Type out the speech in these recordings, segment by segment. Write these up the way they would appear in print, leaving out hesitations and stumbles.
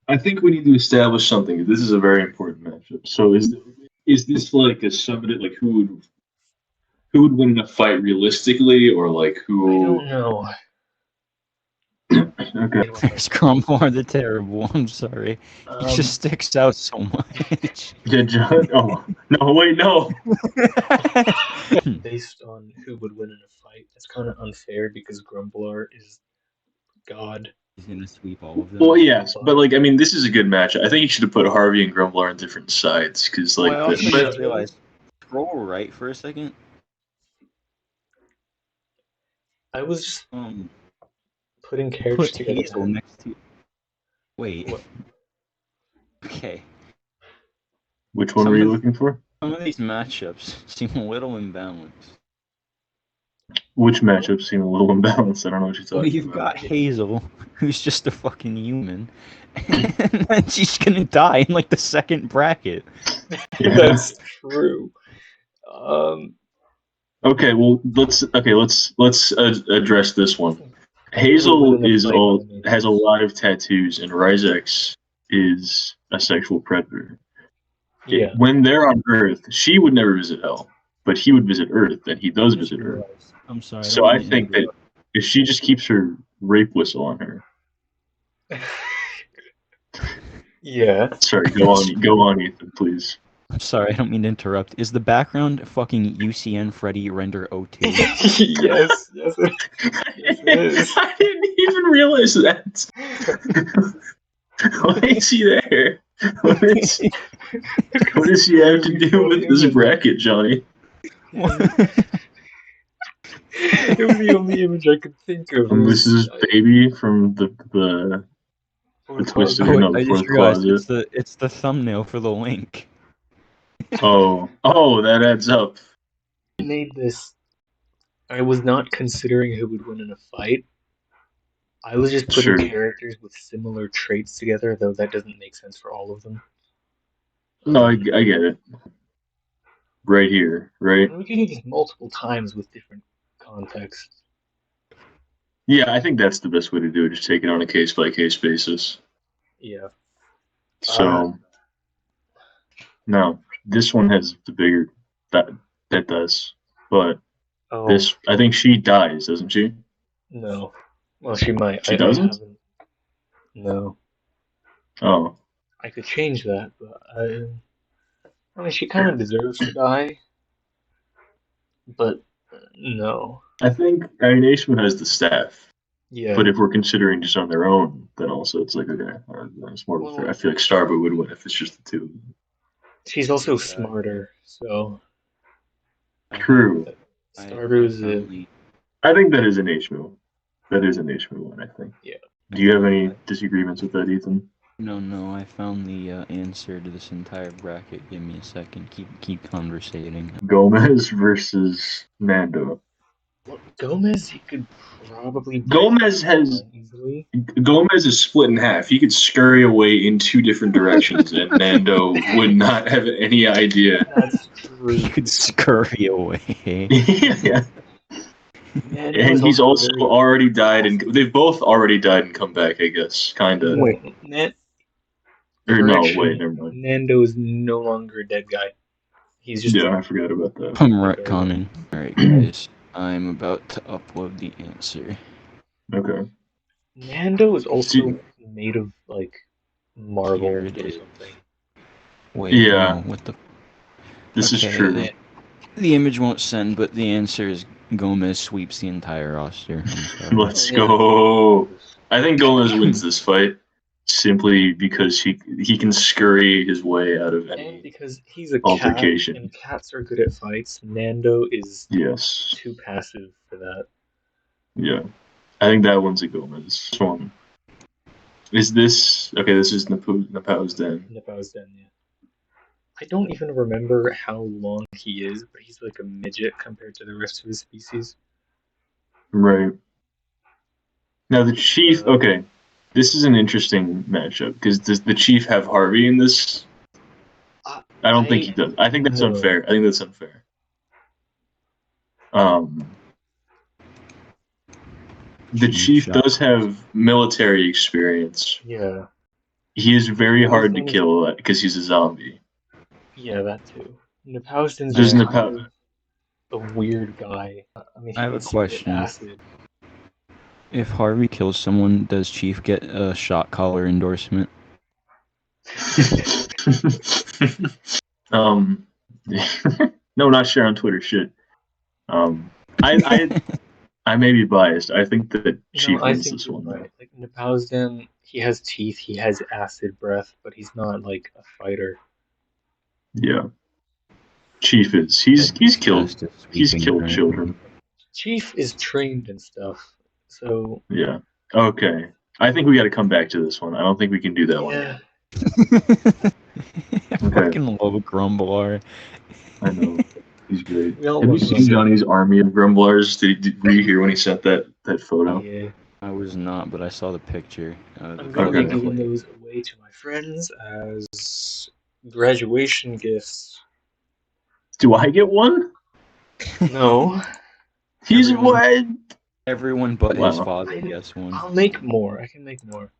I think we need to establish something. This is a very important matchup. So is this like a subject like who would win in a fight realistically, or like I don't who? know. Okay. There's Cromwell the Terrible. I'm sorry. He just sticks out so much. Yeah, John. Oh no! Wait, no. Based on who would win in a fight, that's kind of unfair because Grumbler is God. He's gonna sweep all of them. Well, yes, but like I mean, this is a good match. I think you should have put Harvey and Grumbler on different sides because like. Well, I also but, just realized. Scroll right for a second. I was just putting characters Put together. Hazel next to. Wait. What? Okay. Which one were you looking for? Some of these matchups seem a little imbalanced. Which matchups seem a little imbalanced? I don't know what you're talking Well, you've about. got Hazel, who's just a fucking human, and then she's gonna die in like the second bracket. Yeah. That's true. Okay, well let's address this one. Hazel has a lot of tattoos, and Ryzex is a sexual predator. Yeah. When they're on Earth, she would never visit Hell, but he would visit Earth, and he does visit Earth. I'm sorry. So I think that if she just keeps her rape whistle on her. Yeah. Sorry, go on, Ethan, please. I'm sorry, I don't mean to interrupt. Is the background fucking UCN Freddy Render 02? Yes, it is. I didn't even realize that. Why is he there? What does he have to do with this bracket, Johnny? It was the only image I could think of. And this is Baby from the Twisted Oh, No, I just Fourth realized Closet. it's the thumbnail for the link. Oh, that adds up. I made this. I was not considering who would win in a fight. I was just putting characters with similar traits together, though that doesn't make sense for all of them. No, I get it. Right here, right? We can do this multiple times with different contexts. Yeah, I think that's the best way to do it. Just take it on a case-by-case basis. Yeah. So, no, this one has the bigger that does, but this I think she dies, doesn't she? No. Well, she might. She doesn't? No. Oh. I could change that, but I mean, she kind of deserves to die. But no. I mean, has the staff. Yeah. But if we're considering just on their own, then also it's like, okay, it's more fair. I feel like Starboy would win if it's just the two. She's also smarter, so. True. Starboy's I think that is an H move. That is an H move one, I think. Yeah. Do you have any disagreements with that, Ethan? No, I found the answer to this entire bracket. Give me a second. Keep conversating. Gomez versus Nando. Gomez, he could probably. Gomez is split in half. He could scurry away in two different directions, and Nando would not have any idea. That's true. He could scurry away. Yeah. And he's also already died, and they've both already died and come back, I guess, kind of. Wait, never mind. Nando is no longer a dead guy. He's just. Yeah, I forgot about that. I'm retconning. Alright, guys. I'm about to upload the answer. Okay. Nando is also made of, like, marble or something. Wait, yeah. No, what the... This is true. The image won't send, but the answer is Gomez sweeps the entire roster. Let's go. I think Gomez wins this fight simply because he can scurry his way out of any because he's a altercation. Cat, and cats are good at fights. Nando is too passive for that. Yeah. I think that one's a Gomez one. Is this... Okay, this is Napau's Den. Napau's Den, yeah. I don't even remember how long he is, but he's like a midget compared to the rest of his species. Right. Now the Chief... Okay. This is an interesting matchup, because does the Chief have Harvey in this? I don't think he does. I think that's unfair. The Chief does have military experience. Yeah. he is very hard to Napoleon's- kill because he's a zombie. Yeah, that too. Napoleon's There's just Napo- kind of a weird guy. I mean, I have he a can spit question. acid. If Harvey kills someone, does Chief get a shot collar endorsement? No, not share on Twitter. Shit. I may be biased. I think that Chief I wins think this you're one. right. Like Napoleon, he has teeth, he has acid breath, but he's not like a fighter. Yeah. Chief is. He's killed. Just a He's sweeping killed right. children. Chief is trained and stuff, so Yeah. Okay. I think we got to come back to this one. I don't think we can do that one. yeah. I fucking love Grumbler. I know. He's great. We all Have you love seen Grumbler. Johnny's army of grumblers? Were you here when he sent that photo? Yeah. I was not, but I saw the picture. I'm gonna be Okay. giving those away to my friends as graduation gifts. Do I get one? No, He's Everyone- what? Everyone but his Wow. father gets one. I'll make more. I can make more.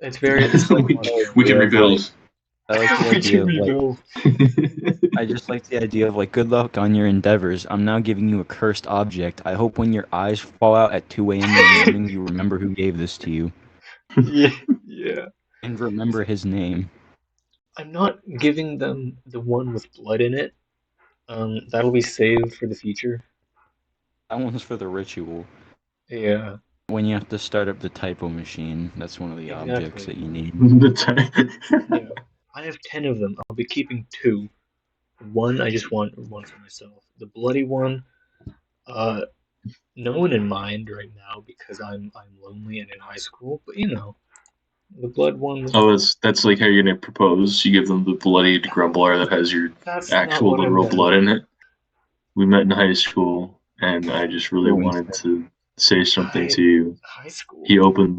It's very. It's like We can Yeah, rebuild. I like the We idea can of like. rebuild. I just like the idea of like, good luck on your endeavors. I'm now giving you a cursed object. I hope when your eyes fall out at 2 a.m. in the morning, you remember who gave this to you Yeah. and remember his name. I'm not giving them the one with blood in it. That'll be saved for the future. That one's for the ritual. Yeah. When you have to start up the typo machine, that's one of the objects that you need. Yeah. I have 10 of them. I'll be keeping 2. One, I just want one for myself. The bloody one, no one in mind right now because I'm lonely and in high school. But the blood one. Oh, that's like how you're gonna propose. You give them the bloodied grumbler that has your That's not actual what I literal meant. blood in it. We met in high school, and I just really Ruined wanted to say something Hi- to you. High school.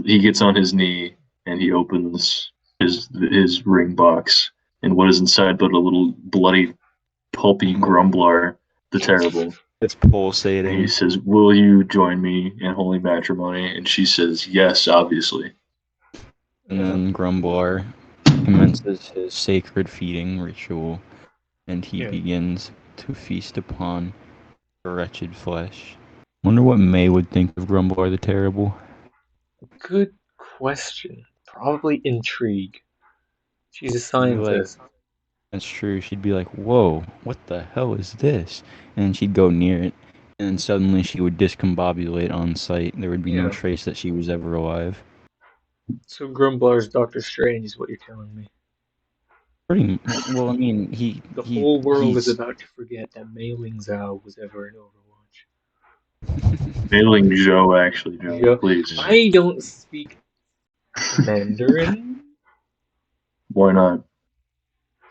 He gets on his knee and he opens his ring box, and what is inside but a little bloody, pulpy grumbler, the terrible. It's And he pulsating. says, "Will you join me in holy matrimony?" And she says, "Yes, obviously." And then Grumblar commences his sacred feeding ritual, and he Yeah. begins to feast upon the wretched flesh. Wonder what May would think of Grumblar the Terrible. Good question. Probably intrigue. She's a She'd be like, scientist. that's true. She'd be like, whoa, what the hell is this? And then she'd go near it, and then suddenly she would discombobulate on sight. There would be no Yeah. trace that she was ever alive. So Grumblar's Doctor Strange is what you're telling me. Pretty well, I mean, The whole world is he's- about to forget that Mei Ling Zhao was ever in Overwatch. Mailing Joe, actually, Joe, Yeah. please. I don't speak Mandarin. Why not?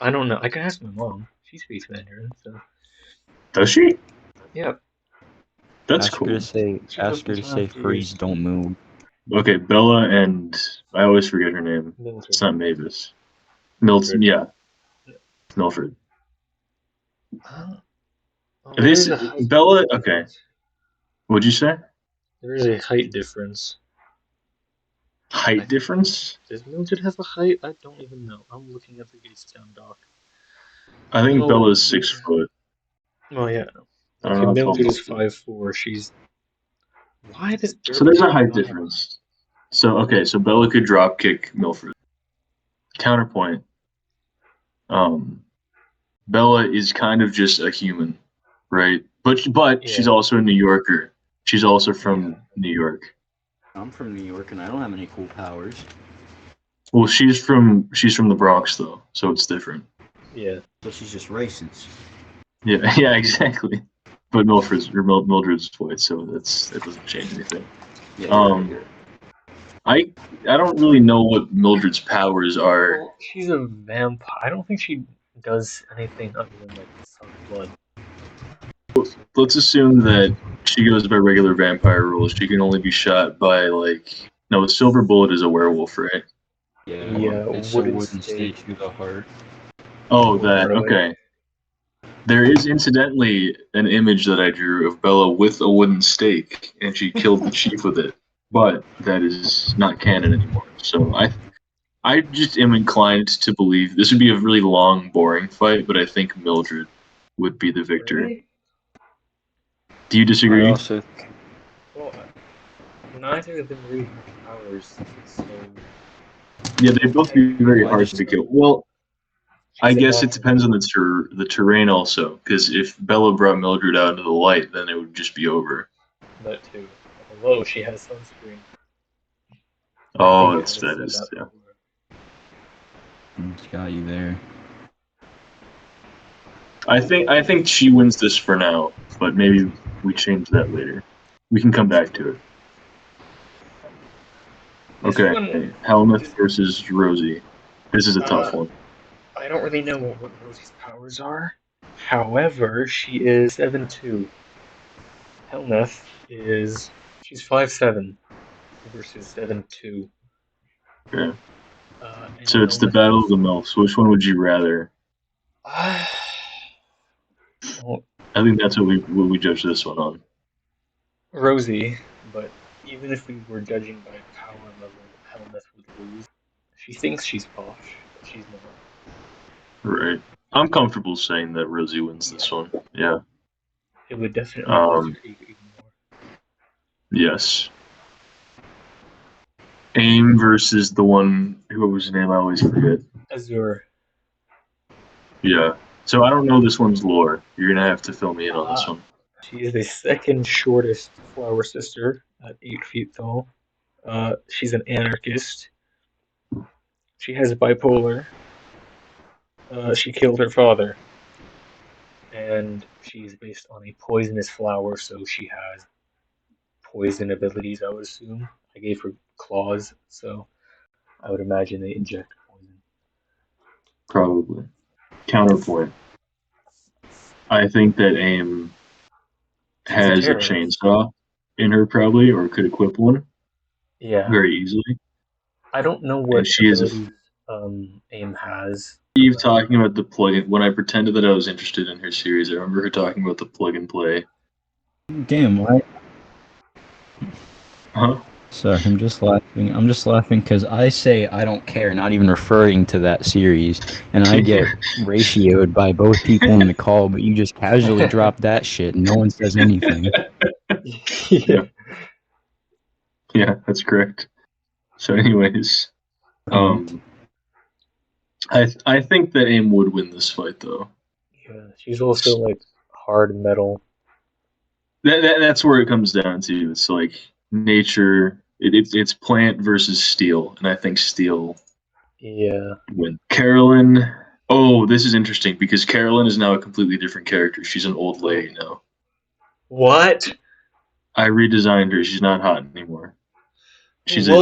I don't know. I can ask my mom. She speaks Mandarin, so Does she? yeah. That's ask cool. her to say, She ask her to doesn't say, have to freeze, use- don't move. Okay, Bella and I always forget her name. Mildred. It's not Mavis. Milton, yeah. Milford. Oh, This there is a height Bella. difference. Okay, what'd you say? There is a height difference. Height difference? Does Mildred have a height? I don't even know. I'm looking at the Gatestown doc. I think No. Bella's 6 foot. Oh yeah. I don't Okay, know how Mildred tall is 5'4". She's. Why does? So there's a height not have difference. So okay, so Bella could drop kick Milford. Counterpoint. Bella is kind of just a human, right? But she's Yeah. also a New Yorker. She's also from Yeah. New York. I'm from New York and I don't have any cool powers. Well, she's from the Bronx though, so it's different. Yeah. So she's just racist. Yeah, yeah, exactly. But Mildred's white, so that doesn't change anything. Yeah, I don't really know what Mildred's powers are. Well, she's a vampire. I don't think she does anything other than like suck blood. Let's assume that she goes by regular vampire rules. She can only be shot by no, a silver bullet is a werewolf, right? Yeah, it's a wooden wooden stake. stake through the heart. Oh, that Right. okay. There is incidentally an image that I drew of Bella with a wooden stake, and she killed the chief with it. But that is not canon anymore. So I just am inclined to believe this would be a really long, boring fight, but I think Mildred would be the victor. Really? Do you disagree? I also Well, neither of them really have powers, so Yeah, they'd both be very Well, I hard just to kill. Well, I she's a guess it natural. depends on the terrain also, because if Bella brought Mildred out into the light, then it would just be over. That too. Although she has sunscreen. I Oh, think I that said is that yeah. before. just got you there. I think she wins this for now, but maybe we change that later. We can come back to it. This Okay, one, Helmuth versus Rosie. This is a tough one. I don't really know what Rosie's powers are. However, she is 7'2". Helmuth she's 5'7" versus 7'2". Okay. And So it's the Helmuth battle of is the MILFs. Which one would you rather? well, I think that's what we judge this one on. Rosie, but even if we were judging by power level, Helmuth would lose. She thinks she's posh, but she's not. Right. I'm comfortable saying that Rosie wins this one. Yeah. It would definitely boost her ego even more. Yes. AIM versus the one whose name I always forget. Azure. Yeah. So I don't know this one's lore. You're gonna have to fill me in on this one. She is the second shortest flower sister at 8 feet tall. She's an anarchist. She has bipolar. She killed her father. And she's based on a poisonous flower, so she has poison abilities, I would assume. I gave her claws, so I would imagine they inject poison. Probably. Counterpoint. I think that AIM has a chainsaw in her probably, or could equip one. Yeah. Very easily. I don't know And what she is abilities AIM has. Eve talking about the plug-in. When I pretended that I was interested in her series, I remember her talking about the plug-and-play. Damn, why? Huh? Sorry, I'm just laughing. I'm just laughing because I say I don't care, not even referring to that series, and I get ratioed by both people in the call, but you just casually drop that shit and no one says anything. Yeah. Yeah, that's correct. So, anyways, I think that AIM would win this fight, though. Yeah, she's also like hard metal. That's where it comes down to. It's like nature. It's plant versus steel, and I think steel. Yeah. Win. Carolyn. Oh, this is interesting because Carolyn is now a completely different character. She's an old lady now. What? I redesigned her. She's not hot anymore. She's a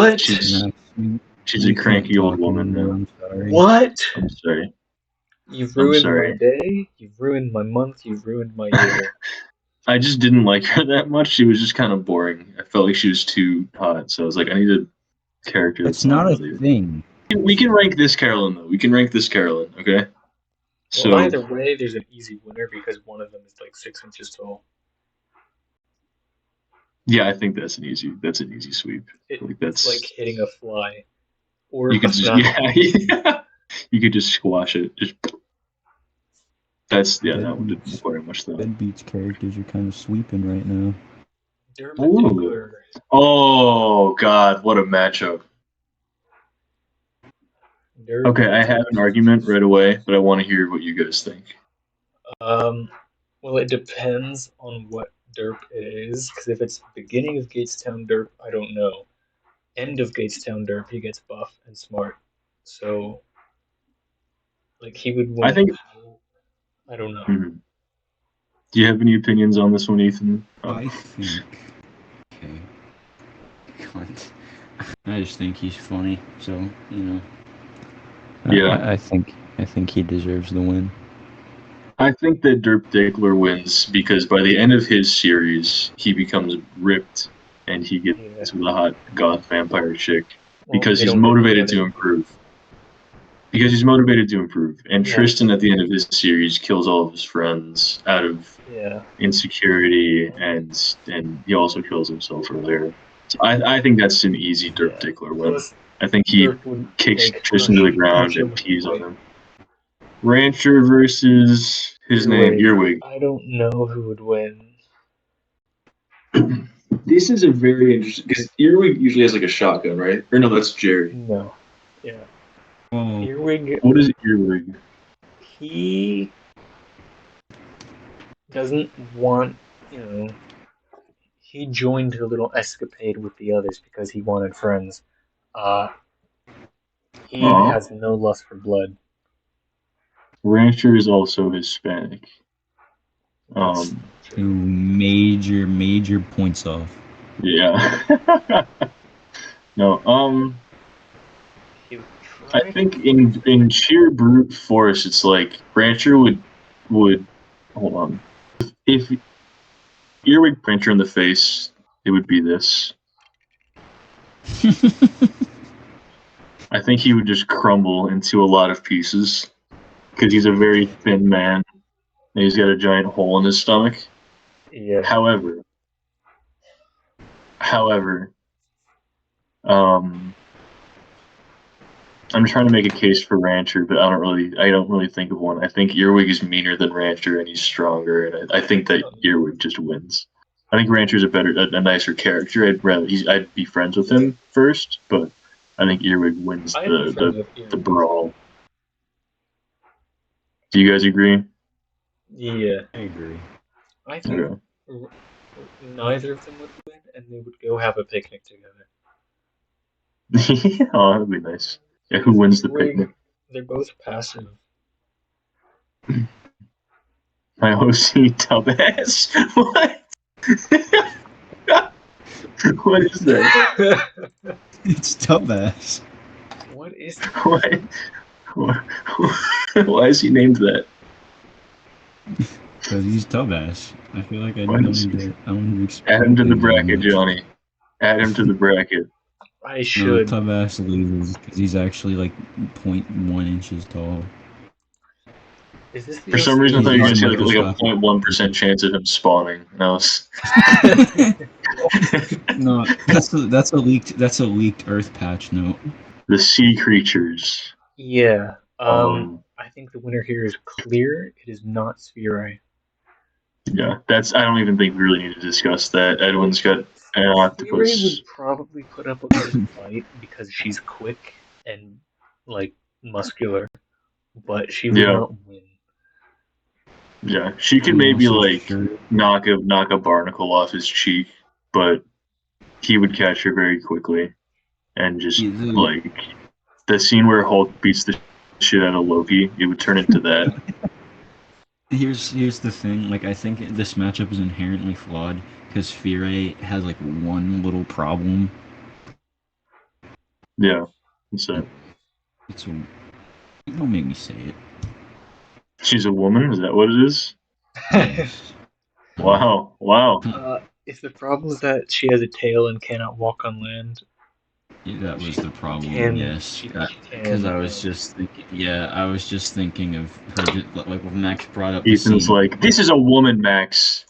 cranky old woman now. I'm sorry. What? I'm sorry. You've ruined my day. You've ruined my month. You've ruined my year. I just didn't like her that much. She was just kind of boring. I felt like she was too hot. So I was like, I need a character that's not a thing. We can rank this Carolyn, though. We can rank this Carolyn, okay? Well, either way, there's an easy winner because one of them is like 6 inches tall. Yeah, I think that's an easy sweep. It's like hitting a fly. Or you could just you could just squash it. That one didn't require much though. Deadbeat's characters are kind of sweeping right now. Oh God, what a matchup. Okay, I have an argument right away, but I want to hear what you guys think. Well, it depends on what derp it is, because if it's beginning of Gatestown derp, I don't know. End of Gatestown derp, he gets buff and smart. So, like, he would win. I don't know. Mm-hmm. Do you have any opinions on this one, Ethan? I think. Okay. I just think he's funny, so you know. Yeah. I think he deserves the win. I think that Derp Diggler wins because by the end of his series, he becomes ripped and he gets with a hot goth vampire chick because he's motivated to improve. And Tristan, at the end of his series, kills all of his friends out of insecurity, and he also kills himself earlier. So I think that's an easy Derp Diggler win. I think he Dirk would kicks like Tristan to the ground punch him and with pees the on whip. him. Rancher versus his name, Earwig. I don't know who would win. This is a very interesting because Earwig usually has like a shotgun, right? Or no, that's Jerry. No. Yeah. Oh, Earwig, What is Earwig? he doesn't want, he joined a little escapade with the others because he wanted friends. He Aw. has no lust for blood. Rancher is also Hispanic. That's two true. major points off. Yeah. No, He would I try think to fight. in sheer brute force, it's like Rancher would hold on. If Earwig Rancher in the face, it would be this. I think he would just crumble into a lot of pieces because he's a very thin man and he's got a giant hole in his stomach. Yeah. However, I'm trying to make a case for Rancher, but I don't really think of one. I think Earwig is meaner than Rancher and he's stronger, and I think that Earwig just wins. I think Rancher's a nicer character. I'd be friends with him first, but I think Earwig wins I'd be friends with the Earwig. brawl. Do you guys agree? Yeah. I agree. I think Okay. neither of them would win, and they would go have a picnic together. Oh, that'd be nice. Yeah, who Because wins the Earwig, picnic? they're both passive. My OC dumbass. What? What is that? It's dumbass. What is Why is he named that? Because he's dumbass. I feel like I Why don't does need he- to. I don't need to Add him to the explain very bracket, much. Johnny. Add him to the bracket. I No, should. dumbass loses because he's actually like 0.1 inches tall. Is this the For some reason, I thought you were going He's to a say like a microscopic 0.1% chance of him spawning. And I was... No, that's a leaked Earth patch note. The sea creatures. Yeah. Um, I think the winner here is clear. It is not Sphere. yeah, I don't even think we really need to discuss that. Edwin's got an Sphere octopus. would probably put up a good fight because she's quick and like muscular, but she would Yeah. not win. Yeah, she could I'm maybe also like sure- knock a barnacle off his cheek, but he would catch her very quickly, and just like the scene where Hulk beats the shit out of Loki, it would turn into that. Here's the thing. Like, I think this matchup is inherently flawed because Sphere has like one little problem. Yeah, so Don't make me say it. she's a woman. Is that what it is? Yes. Wow. If the problem is that she has a tail and cannot walk on land, Yeah, that was the problem. can- Yes, she because can, I was just thinking. Yeah, I was just thinking of her. Like when Max brought up Ethan's the scene. like, this is a woman, Max.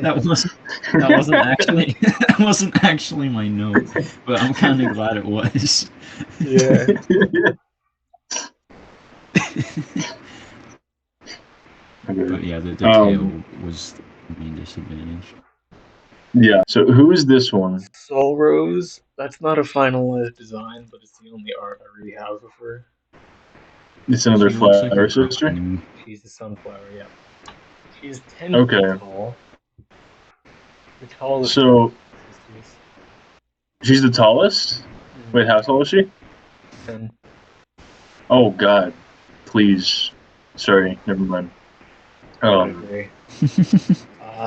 That wasn't actually that wasn't actually my note, but I'm kind of glad it was. Yeah. But yeah, the tail was the main disadvantage. Yeah. So who is this one? Soul Rose. That's not a finalized design, but it's the only art I really have of her. It's another She looks like flower a sister. cartoon. She's the sunflower. Yeah. She's 10 Okay. feet tall. The tallest. So sisters. she's the tallest. Wait, how tall is she? 10. Oh God, please. Sorry, never mind.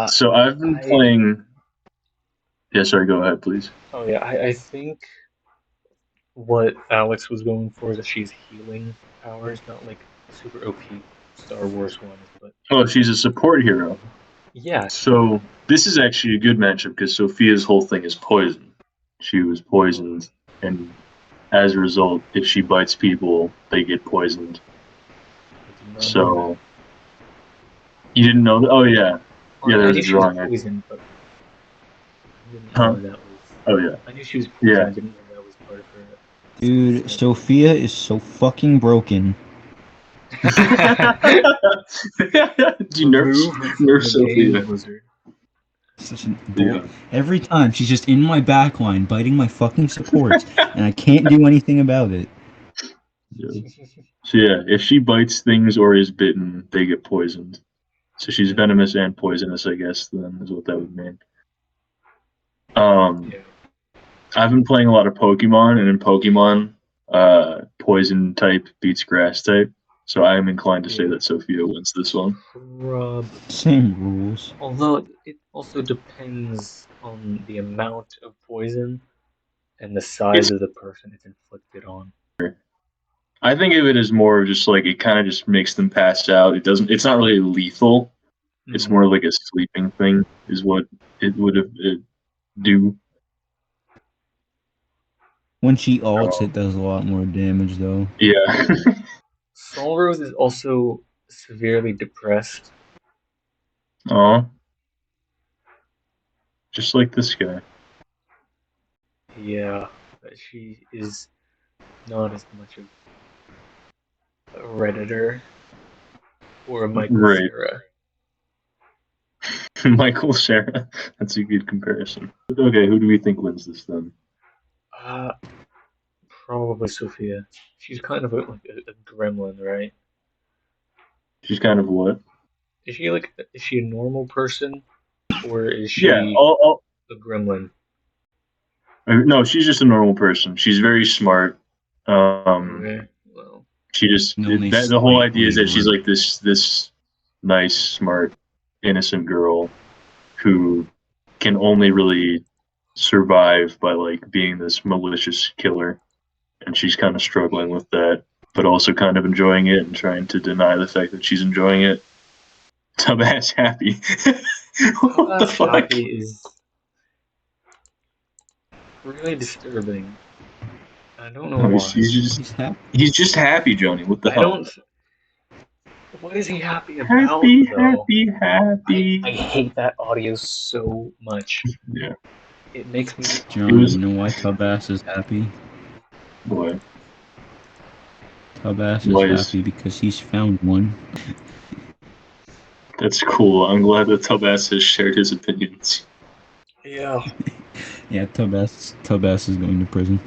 So I've been playing. Yeah, sorry. Go ahead, please. Oh yeah, I think what Alex was going for is that she's healing powers, not like super OP Star Wars ones, but Oh, she's a support hero. yeah. So this is actually a good matchup because Sophia's whole thing is poison. She was poisoned, and as a result, if she bites people, they get poisoned. So you didn't know that? Oh yeah, yeah. There was a drawing. She was poisoned, but I didn't Huh? know that was. Oh yeah. I knew she was poisoned. Yeah. I didn't know that was part of her Dude, Sophia is so fucking broken. Do you Remove her from nerf the Sophia? game, Blizzard. Such a Yeah. Every time she's just in my backline biting my fucking supports, and I can't do anything about it. Yeah. So yeah, if she bites things or is bitten, they get poisoned. So she's venomous and poisonous, I guess. Then is what that would mean. Yeah. I've been playing a lot of Pokemon, and in Pokemon, poison type beats grass type. So I am inclined to say that Sophia wins this one. Same rules. Although it also depends on the amount of poison and the size of the person it's inflicted on. I think of it as more just like it kind of just makes them pass out. It doesn't. It's not really lethal. It's more like a sleeping thing, is what it would do. When she ults, it does a lot more damage, though. Yeah. Solrose is also severely depressed. Aw. Just like this guy. Yeah, but she is not as much of a Redditor or a Michael Right. Cera. Michael Cera. That's a good comparison. Okay, who do we think wins this then? Probably Sophia. She's kind of like a gremlin, right? She's kind of what? Is she a normal person, or is she Yeah. a gremlin? No, she's just a normal person. She's very smart. Okay, well, She just the whole idea is that she's like this nice, smart, innocent girl who can only really survive by like being this malicious killer, and she's kind of struggling with that, but also kind of enjoying it and trying to deny the fact that she's enjoying it. Tubbass happy. What the fuck? Happy is really disturbing. I don't know why. He's just happy, Joni. What the hell? What is he happy about, though? Happy. I hate that audio so much. Yeah. It makes me... John, you know why Tubbass is happy? Why? Tubbass is happy because he's found one. That's cool. I'm glad that Tubbass has shared his opinions. Yeah. Yeah, Tubbass is going to prison.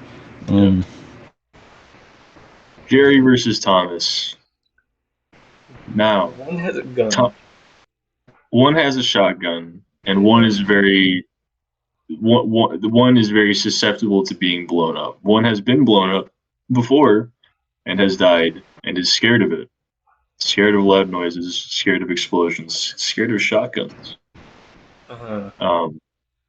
Jerry versus Thomas. Now, one has a gun. One has a shotgun, and one is very susceptible to being blown up. One has been blown up before and has died and is scared of it. Scared of loud noises, scared of explosions, scared of shotguns.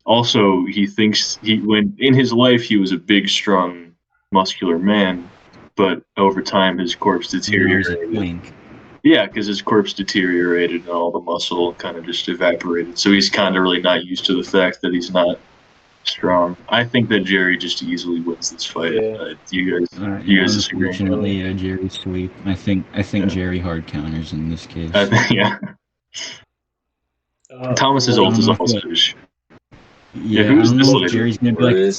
Also, he thinks when in his life he was a big, strong, muscular man, but over time his corpse deteriorated. Yeah, because his corpse deteriorated and all the muscle kind of just evaporated. So he's kind of really not used to the fact that he's not strong. I think that Jerry just easily wins this fight. Yeah. You guys disagree? Unfortunately, Jerry sweep. I think Jerry hard counters in this case. Yeah. Thomas's ult is also just. Yeah, who's this lady? Jerry's gonna be like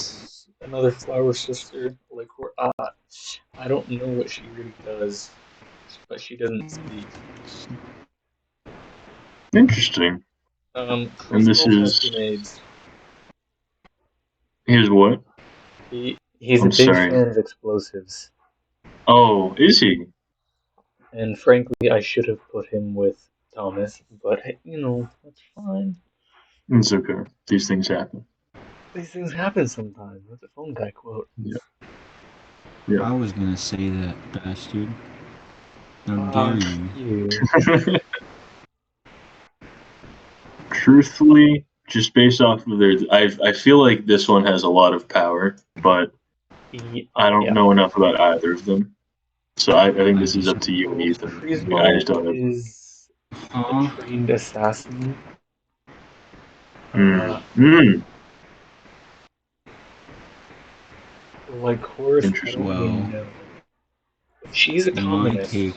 another flower sister. Like I don't know what she really does, but she doesn't speak. Interesting. And this is grenades. Here's what? He's a big fan of explosives. Oh, is he? And frankly, I should have put him with Thomas, but that's fine. It's okay. These things happen. These things happen sometimes. That's a phone guy quote. Yeah. I was gonna say that, bastard. How dare you? Truthfully, just based off of I feel like this one has a lot of power, but I don't know enough about either of them. So I think this is up to you and Ethan. I just don't know. Is a trained assassin. Like Horus, I don't really know. She's a communist.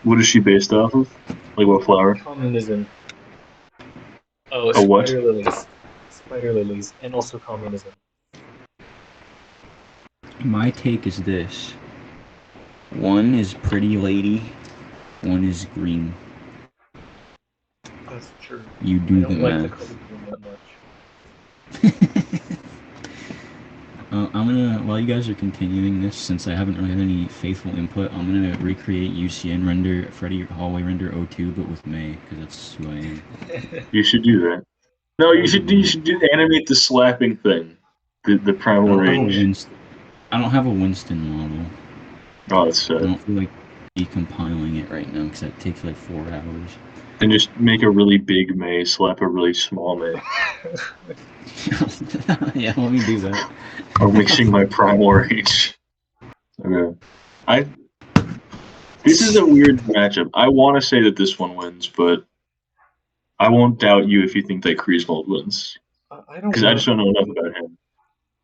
What is she based off of? Like what flower? Communism. Oh, what? Spider lilies, and also communism. My take is this. One is pretty lady, one is green. That's true. You I do the don't like the math. color green that much. I'm gonna, while you guys are continuing this, since I haven't really had any faithful input, I'm gonna recreate UCN render, Freddy Hallway render 02, but with May, because that's who I am. You should do that. No, you should animate the slapping thing. The primal rage. I don't have a Winston model. Oh, that's sad. I don't feel like decompiling it right now, because that takes like 4 hours. Then just make a really big May, slap a really small May. Yeah, let me do that. I'm mixing my primal rage. Okay. This is a weird matchup. I want to say that this one wins, but I won't doubt you if you think that Kriesmold wins. I don't Because I just don't know enough about him.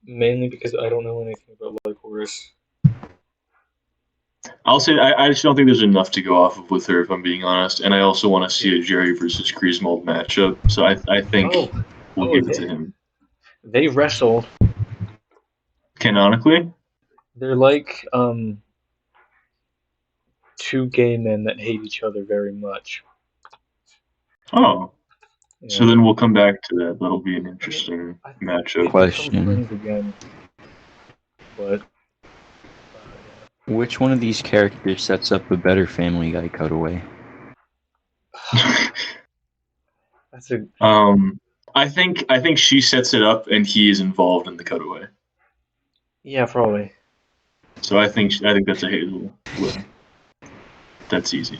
Mainly because I don't know anything about Lycoris. I'll say I just don't think there's enough to go off of with her, if I'm being honest. And I also want to see a Jerry versus Kriesmold matchup. So I think we'll give it to him. They wrestled. Canonically? They're like two gay men that hate each other very much. Oh. Yeah. So then we'll come back to that. That'll be an interesting matchup. Question. Again, but which one of these characters sets up a better Family Guy cutaway? That's a. I think she sets it up and he is involved in the cutaway. Yeah, probably. So I think that's a Hazel win. That's easy.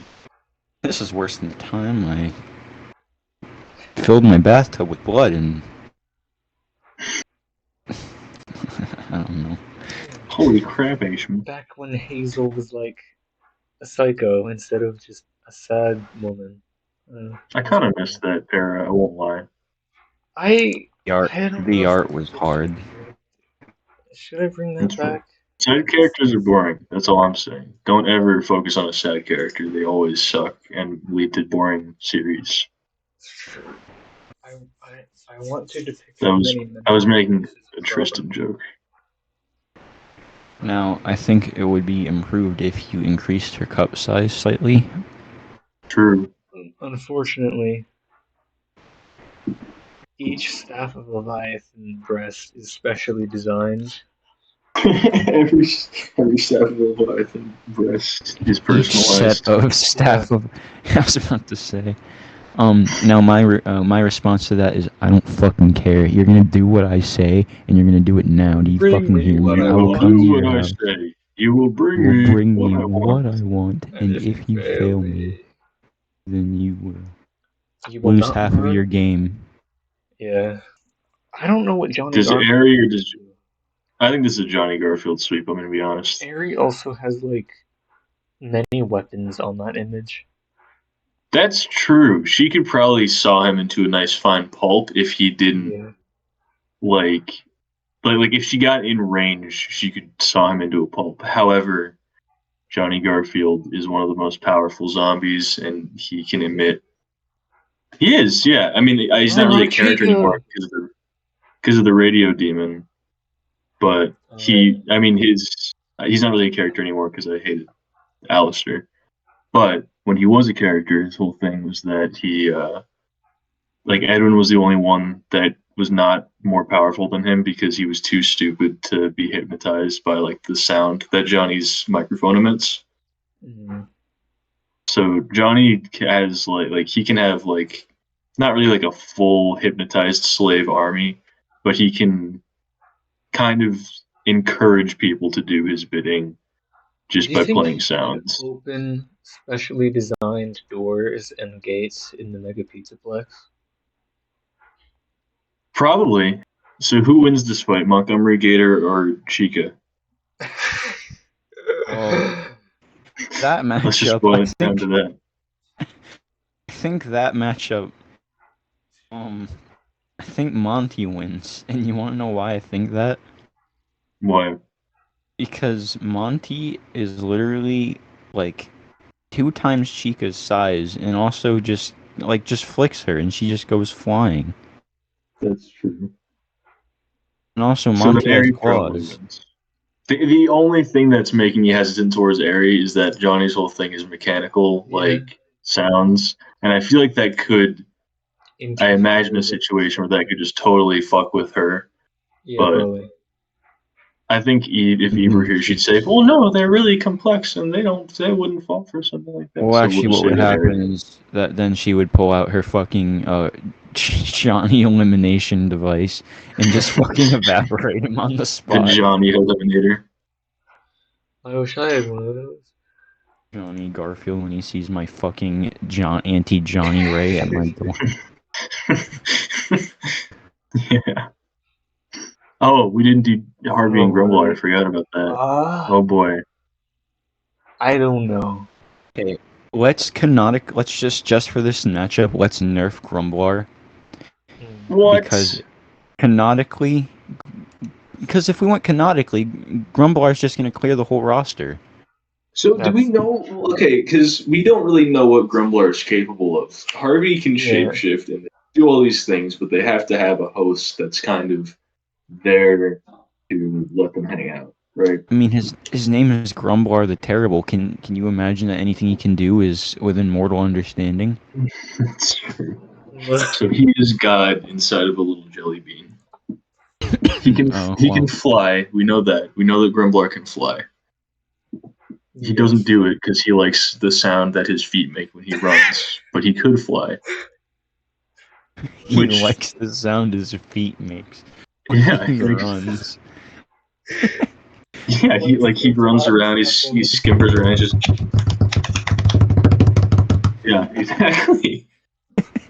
This is worse than the time I filled my bathtub with blood and I don't know. Holy crap, Ashman. Back when Hazel was like a psycho instead of just a sad woman. I kind of missed that era, I won't lie. The art was hard. Should I bring that back? Sad characters are boring. That's all I'm saying. Don't ever focus on a sad character. They always suck and lead to boring series. I want to depict. I was making a Tristan joke. Now, I think it would be improved if you increased her cup size slightly. True. Unfortunately, each staff of Leviathan breast is specially designed. every staff of Leviathan breast is personalized. Set of staff of. I was about to say. Now my response to that is I don't fucking care. You're gonna do what I say, and you're gonna do it now. Do you fucking hear me? I will come to your house. You will bring me what I want, and if you fail me, then you will lose half of your game. Yeah, I don't know what Johnny. Does Airy or does? I think this is a Johnny Garfield sweep. I'm gonna be honest. Airy also has like many weapons on that image. That's true. She could probably saw him into a nice fine pulp if he didn't like if she got in range, she could saw him into a pulp. However, Johnny Garfield is one of the most powerful zombies, and he can emit. He is, yeah. I mean, he's not really a character anymore because of the radio demon. But he's not really a character anymore because I hated Alistair. But when he was a character, his whole thing was that he, Edwin was the only one that was not more powerful than him because he was too stupid to be hypnotized by the sound that Johnny's microphone emits. Mm-hmm. So Johnny has he can have not really a full hypnotized slave army, but he can kind of encourage people to do his bidding just by playing sounds. Open specially designed doors and gates in the Mega Pizzaplex? Probably. So who wins this fight, Montgomery Gator or Chica? That matchup. Let's just boil it down to that. I think that matchup. I think Monty wins, and you want to know why I think that? Why? Because Monty is literally 2 times Chica's size, and also just flicks her, and she just goes flying. That's true. And also Monty has claws. The only thing that's making me hesitant towards Airy is that Johnny's whole thing is mechanical, like sounds, and I feel like that could. I imagine a situation where that could just totally fuck with her. Yeah, but probably. I think if Eve were here, she'd say, "Well, no, they're really complex, and they wouldn't fall for something like that." Well, So actually, we'll just what say would that happen is that then she would pull out her fucking Johnny elimination device and just fucking evaporate him on the the spot. Johnny Eliminator. I wish I had one of those. Johnny Garfield when he sees my fucking anti-Johnny Ray at my door. Yeah. Oh, we didn't do Harvey and Grumbler. I forgot about that. Oh boy. I don't know. Okay, let's just for this matchup, let's nerf Grumbler. What? Because if we went canonically, Grumbler is just going to clear the whole roster. So do we know? Okay, because we don't really know what Grumbler is capable of. Harvey can shapeshift and do all these things, but they have to have a host that's kind of there to let them hang out, right? I mean, his name is Grumbler the Terrible. Can you imagine that anything he can do is within mortal understanding? That's true. So he is God inside of a little jelly bean. He can fly. We know that. We know that Grumbler can fly. He doesn't do it because he likes the sound that his feet make when he runs, but he could fly. He likes the sound his feet makes when he runs. Yeah, he runs around, he skippers around, just yeah, exactly.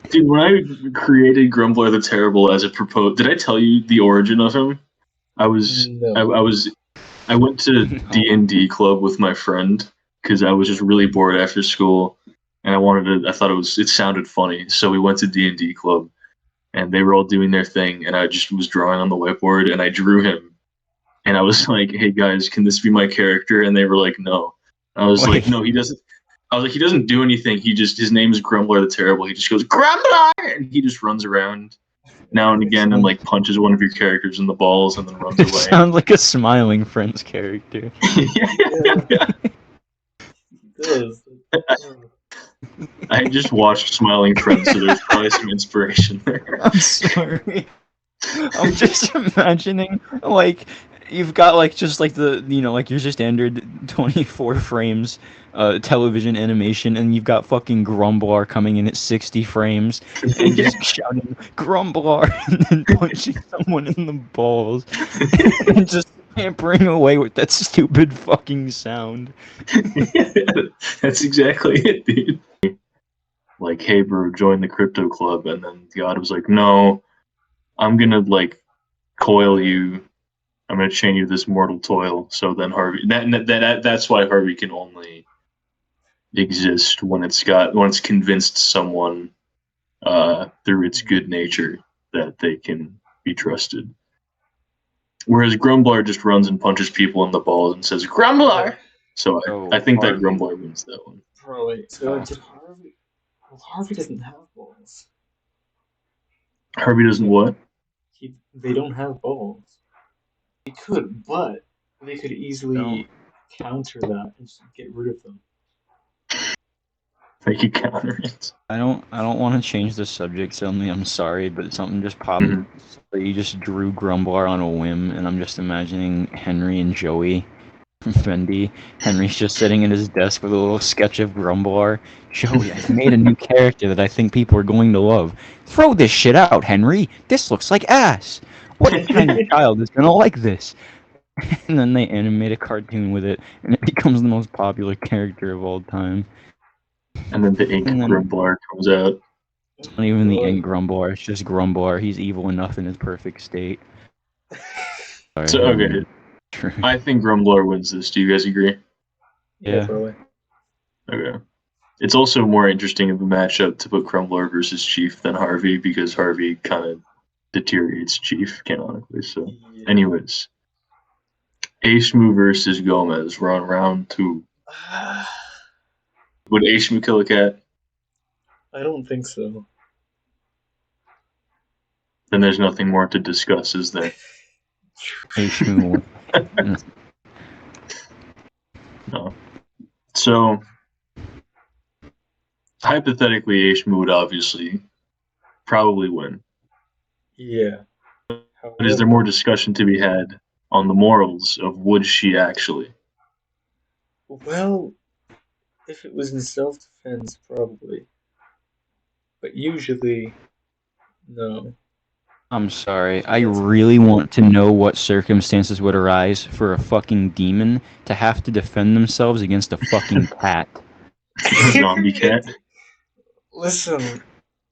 Dude, when I created Grumbler the Terrible as a did I tell you the origin of him? I went to D&D club with my friend because I was just really bored after school, and I thought it sounded funny, so we went to D&D club, and they were all doing their thing, and I just was drawing on the whiteboard, and I drew him, and I was like, "Hey guys, can this be my character?" And they were like, "No." I was like, "No, he doesn't." I was like, "He doesn't do anything. His name is Grumbler the Terrible. He just goes Grumbler, and he just runs around now and again and like punches one of your characters in the balls and then runs away." Sounds like a Smiling Friends character. Yeah. I just watched Smiling Friends, so there's probably some inspiration there. I'm sorry. I'm just imagining like you've got like just like the like your standard 24 frames television animation, and you've got fucking Grumbler coming in at 60 frames and just shouting Grumbler and then punching someone in the balls and just tampering away with that stupid fucking sound. That's exactly it, dude. Like, "Hey bro, join the crypto club," and then God was like, "No, I'm gonna like coil you. I'm gonna chain you this mortal toil." So then Harvey, that's why Harvey can only exist when it's convinced someone through its good nature that they can be trusted. Whereas Grumbler just runs and punches people in the balls and says Grumbler. So I think that Grumbler wins that one. Probably. So did Harvey? Well, Harvey doesn't have balls. Harvey doesn't what? They don't have balls. They could, but they could easily counter that and just get rid of them. They could counter it. I don't want to change the subject suddenly. I'm sorry, but something just popped. So you just drew Grumbler on a whim, and I'm just imagining Henry and Joey from Fendi. Henry's just sitting at his desk with a little sketch of Grumbler. "Joey, I've made a new character that I think people are going to love. Throw this shit out, Henry. This looks like ass. What kind of child is gonna like this?" And then they animate a cartoon with it, and it becomes the most popular character of all time. And then the ink Grumbler comes out. It's not even the ink Grumbler, it's just Grumbler. He's evil enough in his perfect state. So, okay. I think Grumbler wins this. Do you guys agree? Yeah, probably. Okay. It's also more interesting of a matchup to put Grumbler versus Chief than Harvey, because Harvey kind of deteriorates Chief canonically. So, anyways. Ashmu versus Gomez. We're on round 2. Would Ashmu kill a cat? I don't think so. Then there's nothing more to discuss, is there? Ashmu. No. So, hypothetically, Aishma would obviously probably win. Yeah. But is there more discussion to be had on the morals of would she actually? Well, if it was in self-defense, probably. But usually, no. I'm sorry. I That's really want to know what circumstances would arise for a fucking demon to have to defend themselves against a fucking cat. A zombie cat? Listen,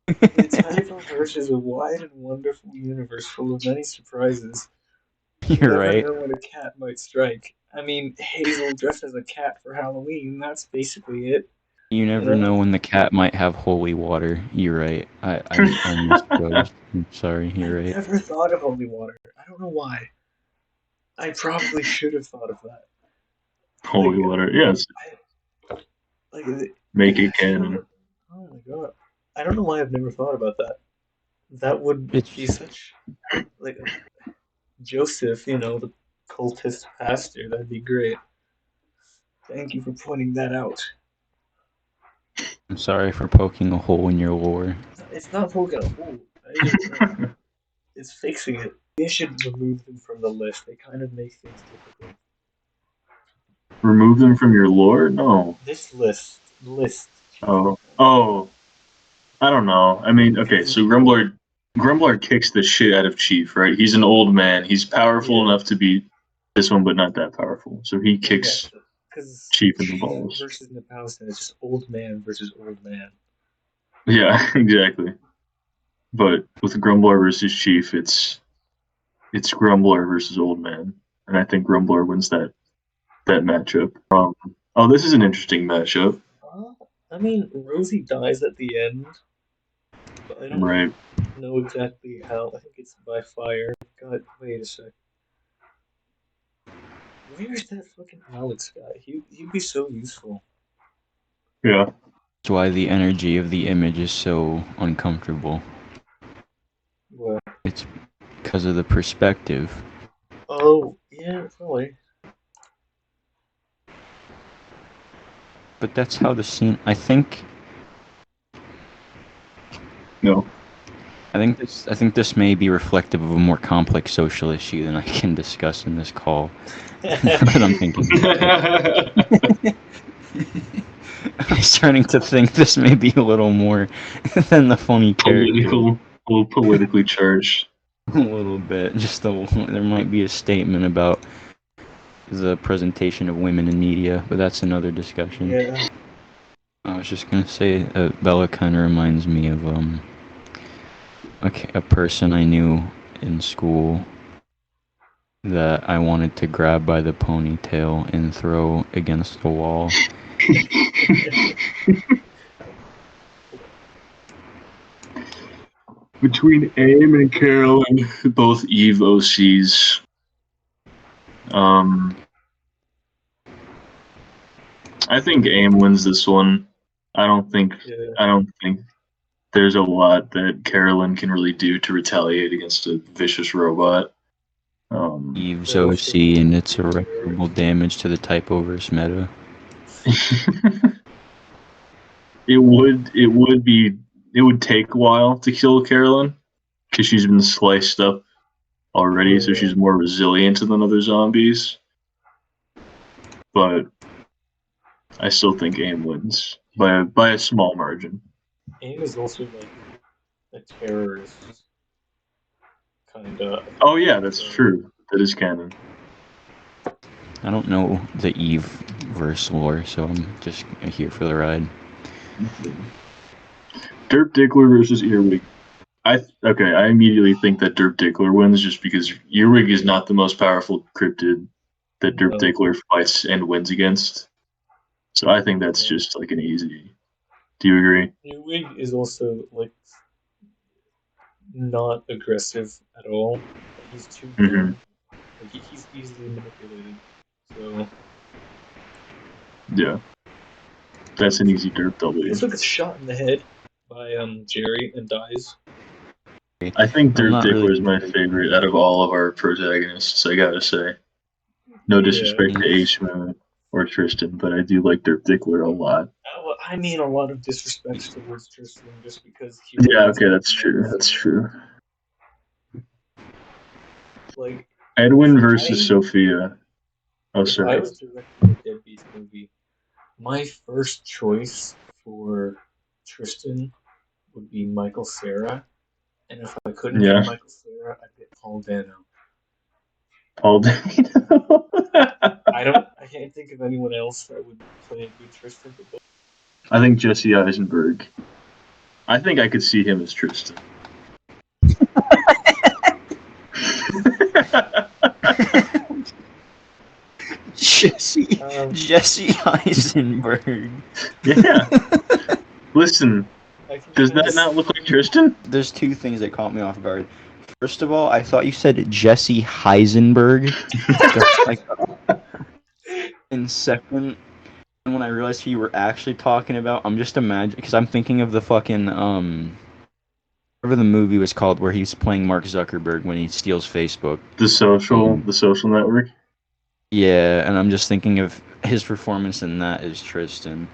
the Typoverse is a wide and wonderful universe full of many surprises. You You're never right. know when a cat might strike. I mean, Hazel dressed as a cat for Halloween, that's basically it. You never know when the cat might have holy water. You're right. I misspoke. I'm sorry. I You're right. never thought of holy water. I don't know why. I probably should have thought of that. Holy water, yes. Like, Make it canon. oh my god. I don't know why I've never thought about that. That would be such, like, Joseph, the cultist pastor. That'd be great. Thank you for pointing that out. I'm sorry for poking a hole in your lore. It's not poking a hole. It's fixing it. They should remove them from the list. They kind of make things difficult. Remove them from your lore? No. This list. Oh. I don't know. I mean, okay, so Grumbler kicks the shit out of Chief, right? He's an old man. He's powerful enough to beat this one, but not that powerful. So he kicks Chief in the balls. Versus Nepalstan is just old man versus old man. Yeah, exactly. But with Grumbler versus Chief, it's Grumbler versus old man, and I think Grumbler wins that matchup. This is an interesting matchup. I mean, Rosie dies at the end, but I don't know exactly how. I think it's by fire. God, wait a sec. Where's that fucking Alex guy? He'd be so useful. Yeah. That's why the energy of the image is so uncomfortable. What? It's because of the perspective. Oh, yeah, probably. But that's how the scene. I think. No. I think this may be reflective of a more complex social issue than I can discuss in this call. But I'm thinking. I'm starting to think this may be a little more than the funny character. A little politically charged. A little bit. There might be a statement about the presentation of women in media, but that's another discussion. Yeah. I was just gonna say, Bella kind of reminds me of a person I knew in school that I wanted to grab by the ponytail and throw against the wall. Between Aim and Carolyn, both Eve OCs. I think Aim wins this one. I don't think there's a lot that Carolyn can really do to retaliate against a vicious robot. Eve's OC and its irreparable damage to the Typoverse meta. It would take a while to kill Carolyn because she's been sliced up already, so she's more resilient than other zombies. But I still think Aim wins by a small margin. Aim is also like a terrorist, kind of. Oh yeah, that's true. That is canon. I don't know the Eve verse lore, so I'm just here for the ride. Derp Dickler versus Earwig. I immediately think that Derp Dickler wins just because Earwig is not the most powerful cryptid that Derp Dickler fights and wins against. So I think that's just like an easy. Do you agree? Earwig is also like not aggressive at all. He's too dumb. Like, he's easily manipulated. So yeah, that's an easy Derp W. He also gets shot in the head by Jerry and dies. I think Derp Dickler is my favorite out of all of our protagonists. I gotta say, no disrespect to Aishma. or Tristan, but I do like Dirk Dickler a lot. Well, I mean, a lot of disrespect towards Tristan just because he. Yeah, okay, that's true. That's true. Like Edwin versus Sophia. Oh, if sorry. I was directing a Deadbeats movie, my first choice for Tristan would be Michael Cera, and if I couldn't get Michael Cera, I'd get Paul Dano. Paul Dano. I can't think of anyone else that would play a good Tristan. But I think Jesse Eisenberg. I think I could see him as Tristan. Jesse Eisenberg. Yeah. Listen, does that not look like Tristan? There's two things that caught me off guard. First of all, I thought you said Jesse Heisenberg. And second, when I realized who you were actually talking about, I'm just imagining, because I'm thinking of the fucking whatever the movie was called where he's playing Mark Zuckerberg when he steals Facebook. The Social Network. Yeah, and I'm just thinking of his performance in that as Tristan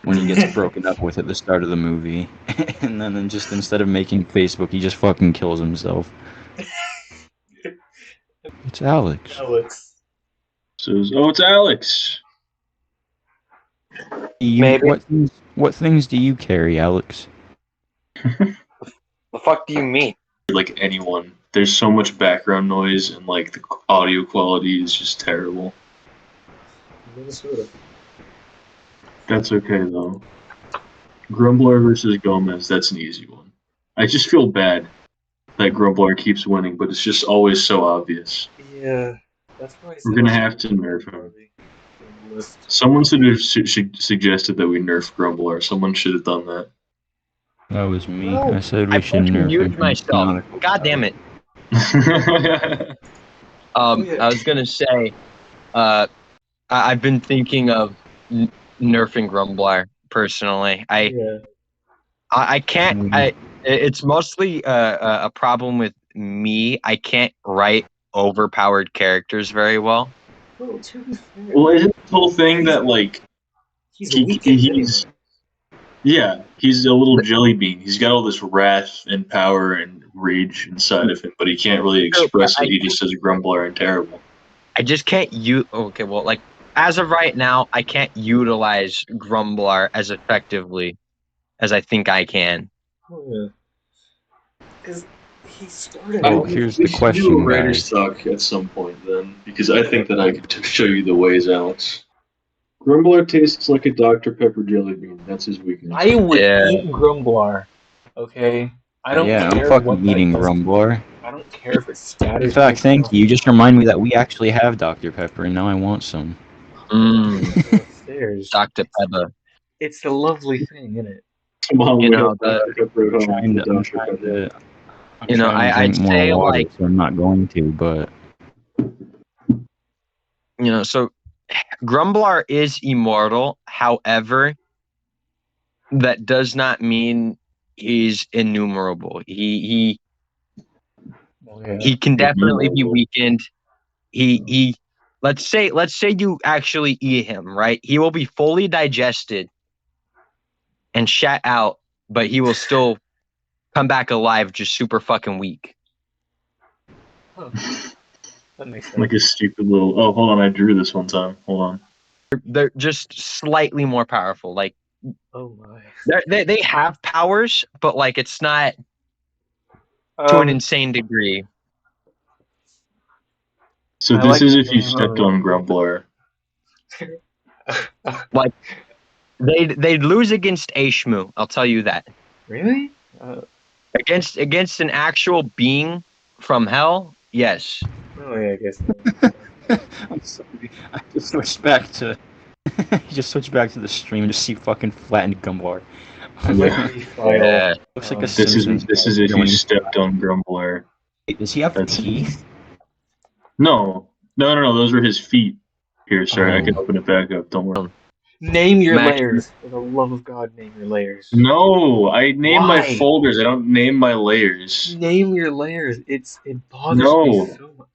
when he gets broken up with at the start of the movie, and then just instead of making Facebook, he just fucking kills himself. It's Alex. It's Alex. Maybe. What things do you carry, Alex? The fuck do you mean? Like anyone. There's so much background noise and like the audio quality is just terrible. Minnesota. That's okay though. Grumbler versus Gomez, that's an easy one. I just feel bad that Grumbler keeps winning, but it's just always so obvious. Yeah, that's why we're gonna have to nerf him. Someone suggested that we nerf Grumbler. Someone should have done that. That was me. I said we should nerf him. Myself. God damn it. I was gonna say, I've been thinking of nerfing Grumbler personally. I can't. It's mostly a problem with me. I can't write overpowered characters very well. Well, isn't the whole thing that like he's a little jelly bean. He's got all this wrath and power and rage inside of him, but he can't really express it. He just says Grumbler and terrible. I just can't okay, well, like as of right now, I can't utilize Grumbler as effectively as I think I can. Oh yeah. Because he started. Here's the question, do a writer's talk at some point then, because I think that I could show you the ways, Alex. Grumbler tastes like a Dr. Pepper jelly bean. That's his weakness. I would eat Grumbler. Okay. I don't care. I'm fucking eating Grumbler. I don't care if it's status. In fact, thank you. You just remind me that we actually have Dr. Pepper, and now I want some. Dr. Pepper. It's a lovely thing, isn't it? I'd say water, like so I'm not going to, but so Grumbler is immortal. However, that does not mean he's innumerable. He can definitely be weakened. He let's say you actually eat him, right? He will be fully digested and shat out, but he will still come back alive just super fucking weak. Huh. That makes sense. Like a stupid little... Oh, hold on. I drew this one time. Hold on. They're just slightly more powerful. Like, oh my. They have powers, but like it's not to an insane degree. So this is if you stepped on Grumbler. Like they'd lose against Ashmu, I'll tell you that. Really? Against an actual being from hell, yes. Oh yeah, I guess. I'm sorry. I just switched back to the stream and just see fucking flattened Grumbler. Yeah. Looks like a this is if you stepped on Grumbler. Wait, does he have teeth? No. Those were his feet. Here, sorry, I can open it back up. Don't worry. Name your layers. For the love of God, name your layers. No, I name my folders. I don't name my layers. Name your layers. It bothers me so much.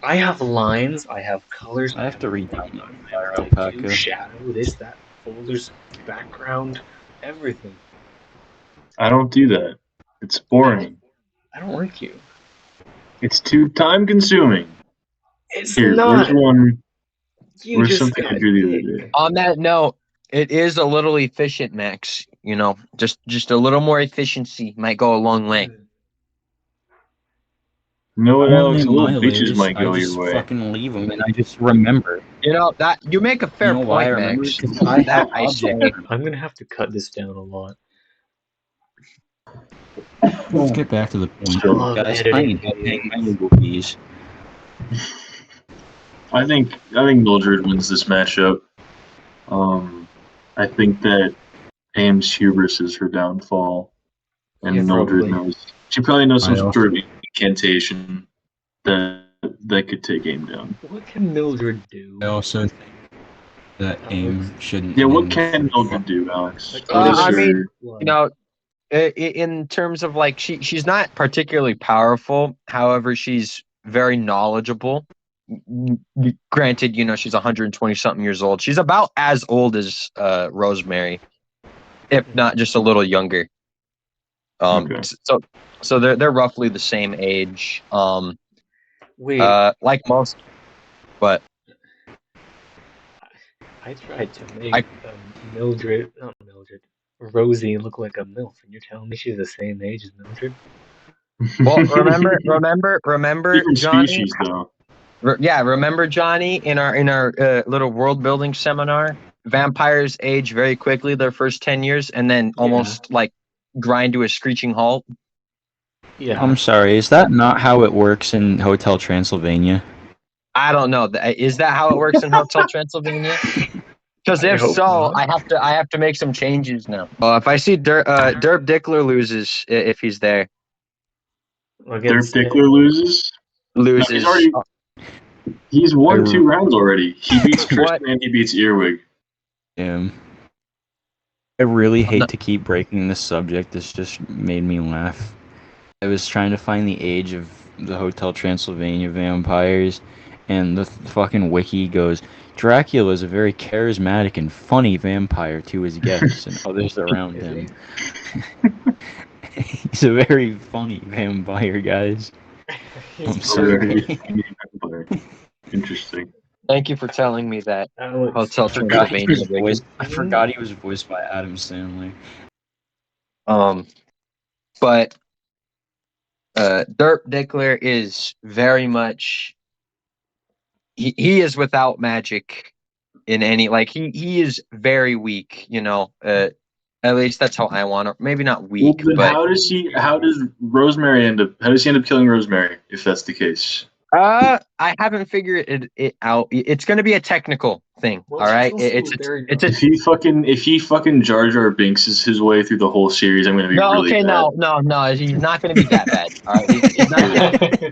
I have lines. I have colors. I have to read down everything. the I have fire type 2, alpaca. shadow, this, that, folders, background, everything. I don't do that. It's I boring. don't like you. It's too time consuming. It's Here, not. You where's just something I got drew the dick. other day? On that note, it is a little efficient, Max. You know, just a little more efficiency might go a long way. You know what, Only Alex? A little my bitches latest, might I go your just way. fucking leave them, and I just remember. You know that you make a fair You know why I point, remember? Max. Because I That have I object. say. I'm gonna have to cut this down a lot. Let's get back to the point, I love guys. I editing ain't paying videos. my legal fees. I think Mildred wins this matchup. I think that Ames hubris is her downfall, and Yeah, Mildred probably. knows. She probably knows some I also- sort of incantation that could take Aim down. What can Mildred do? I also think that AIM shouldn't. Yeah, what win can for Mildred do, Alex? Like, What is I her? mean, you know, in terms of like she's not particularly powerful. However, she's very knowledgeable. Granted, you know, she's 120 something years old. She's about as old as Rosemary, if not just a little younger. Okay. So they're roughly the same age. Wait, Like most, but I tried to make Rosie look like a MILF, and you're telling me she's the same age as Mildred? well, remember, Different Johnny. species, though. Remember Johnny in our little world building seminar. Vampires age very quickly their first 10 years, and then almost like grind to a screeching halt. Yeah. I'm sorry, is that not how it works in Hotel Transylvania? I don't know. Is that how it works in Hotel Transylvania? Because I if hope so, not. I have to make some changes now. If I see Derp Dickler loses if he's there, Derp Against Dickler loses. loses. No, he's won 2 rounds already. He beats What? Tristan and he beats Earwig. I really hate to keep breaking this subject. This just made me laugh. I was trying to find the age of the Hotel Transylvania vampires, and the fucking wiki goes, Dracula is a very charismatic and funny vampire to his guests and others around Is him. He's a very funny vampire, guys. I'm sorry. Interesting. Thank you for telling me that. Alex, Hotel Transylvania. I forgot he was voiced by Adam Sandler. But Derp Dickler is very much he is without magic in any like he is very weak, you know. At least that's how I want to. Maybe not weak, Well, then but how does Rosemary end up? How does he end up killing Rosemary if that's the case? I haven't figured it out. It's going to be a technical thing. Well, all right, she's it's a If he fucking Jar Jar Binks is his way through the whole series, I'm gonna be no. really Okay, mad. no. He's not going to be that bad. All right,